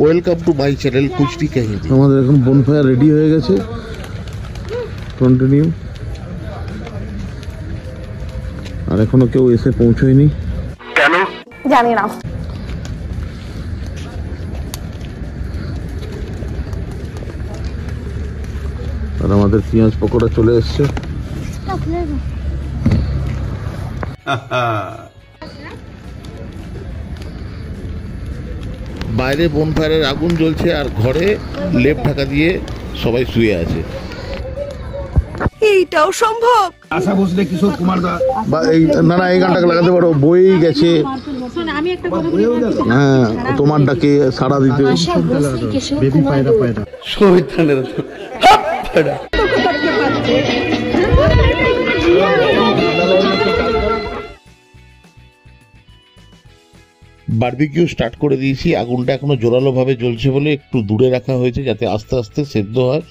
Welcome to my channel কুচটি কাহিনী। আমাদের এখন বনফায়ার রেডি হয়ে গেছে, কন্টিনিউ। আর এখনো কেউ এসে পৌঁছয়নি, কেন জানি না। আর আমাদের পেঁয়াজ পকোড়া চলে এসছে। বাইরে বনফায়ারের আগুন জ্বলছে আর ঘরে লেপ ঢাকা দিয়ে সবাই শুয়ে আছে। এইটাও সম্ভব? আশা ভোসলে কিশোর কুমার দা এই না না, এই গানটাকে লাগাতে পারো, বই গেছে। হ্যাঁ, তোমার ডাকে সাড়া দিতে। বেবি পায়রা পায়রা বারবিকিউ স্টার্ট করে দিয়েছি। আগুনটা এখনো জোরালো ভাবে জ্বলছে বলে একটু দূরে রাখা হয়েছে যাতে আস্তে আস্তে সেদ্ধ হয়।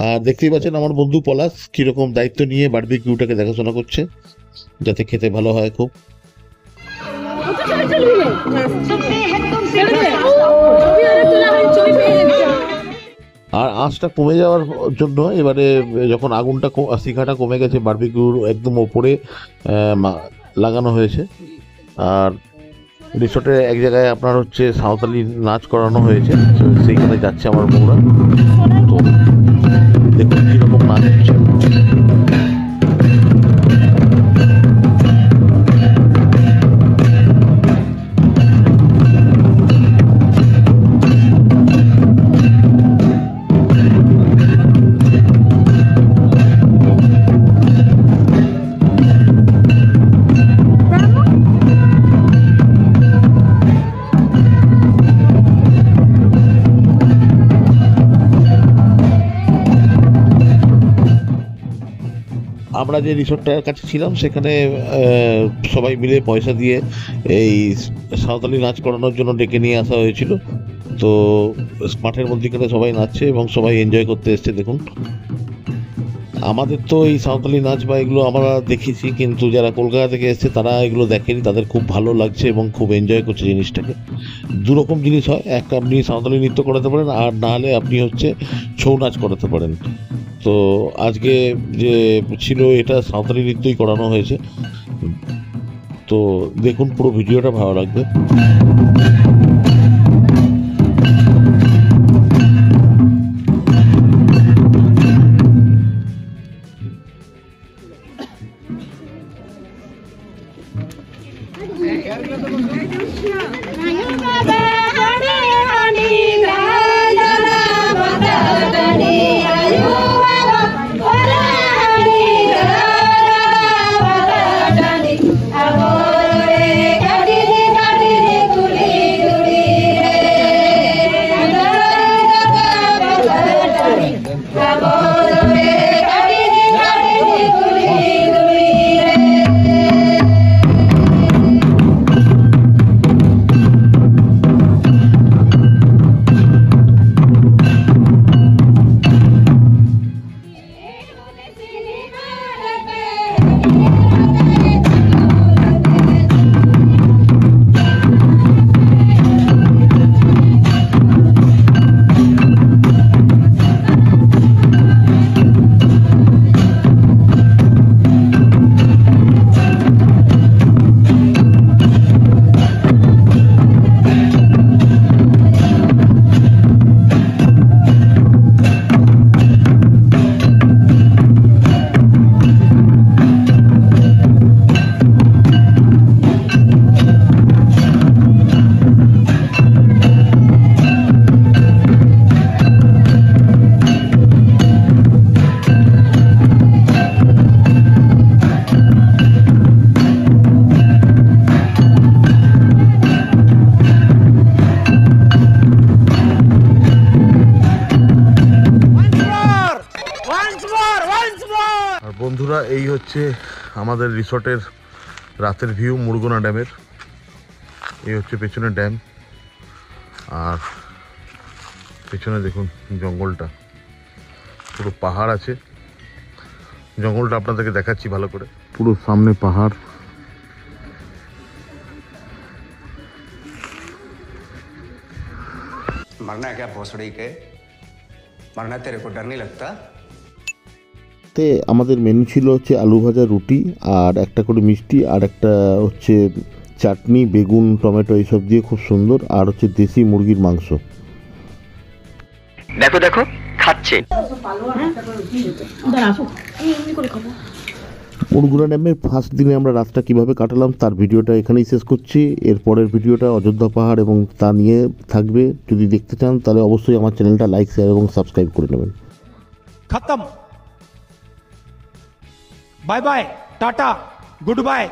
আর দেখতেই পাচ্ছেন আমার বন্ধু পলাশ কিরকম দায়িত্ব নিয়ে বারবিকিউটাকে দেখাশোনা করছে যাতে খেতে ভালো হয় খুব। আর আঁচটা কমে যাওয়ার জন্য এবারে যখন আগুনটা শিখাটা কমে গেছে, বারবিকিউর একদম ওপরে লাগানো হয়েছে। আর রিসোর্টের এক জায়গায় আপনার হচ্ছে সাঁওতালি নাচ করানো হয়েছে, সেইখানে যাচ্ছে আমার বউরা। তো দেখুন কীরকম নাচ হচ্ছে। আমরা যে রিসোর্টটার কাছে ছিলাম সেখানে সবাই মিলে পয়সা দিয়ে এই সাঁওতালি নাচ করানোর জন্য ডেকে নিয়ে আসা হয়েছিল। তো মাঠের মধ্যেখানে সবাই নাচছে এবং সবাই এনজয় করতে এসছে। দেখুন, আমাদের তো এই সাঁওতালি নাচ বা এগুলো আমরা দেখেছি, কিন্তু যারা কলকাতা থেকে এসছে তারা এগুলো দেখেনি, তাদের খুব ভালো লাগছে এবং খুব এনজয় করছে জিনিসটাকে। দুরকম জিনিস হয়, একটা আপনি সাঁওতালি নৃত্য করাতে পারেন, আর না হলে আপনি হচ্ছে ছৌ নাচ করাতে পারেন। তো আজকে যে ছিল এটা সাঁওতালি নৃত্যই করানো হয়েছে। তো দেখুন, পুরো ভিডিওটা ভালো লাগবে। বন্ধুরা এই হচ্ছে আমাদের রিসর্টের রাতের ভিউ মুরগুনা ড্যামের। এই হচ্ছে পেছনে ড্যাম, আর পেছনে দেখুন জঙ্গলটা, পুরো পাহাড় আছে। জঙ্গলটা আপনাদেরকে দেখাচ্ছি ভালো করে, পুরো সামনে পাহাড়। मरना है क्या भोसड़ी के? मरना तेरे को डर नहीं लगता? তে আমাদের মেনু ছিল হচ্ছে আলু ভাজা, রুটি, আর একটা করে মিষ্টি, আর একটা হচ্ছে চাটনি, বেগুন, টমেটো এইসব দিয়ে খুব সুন্দর, আর হচ্ছে দেশি মুরগির মাংস। দেখো দেখো খাচ্ছে। মুরগুনা ড্যামের ফার্স্ট দিনে আমরা রাতটা কীভাবে কাটালাম তার ভিডিওটা এখানেই শেষ করছি। এর পরের ভিডিওটা অযোধ্যা পাহাড় এবং তা নিয়ে থাকবে। যদি দেখতে চান তাহলে অবশ্যই আমার চ্যানেলটা লাইক, শেয়ার এবং সাবস্ক্রাইব করে নেবেন। खत्म। Bye bye, tata, good bye.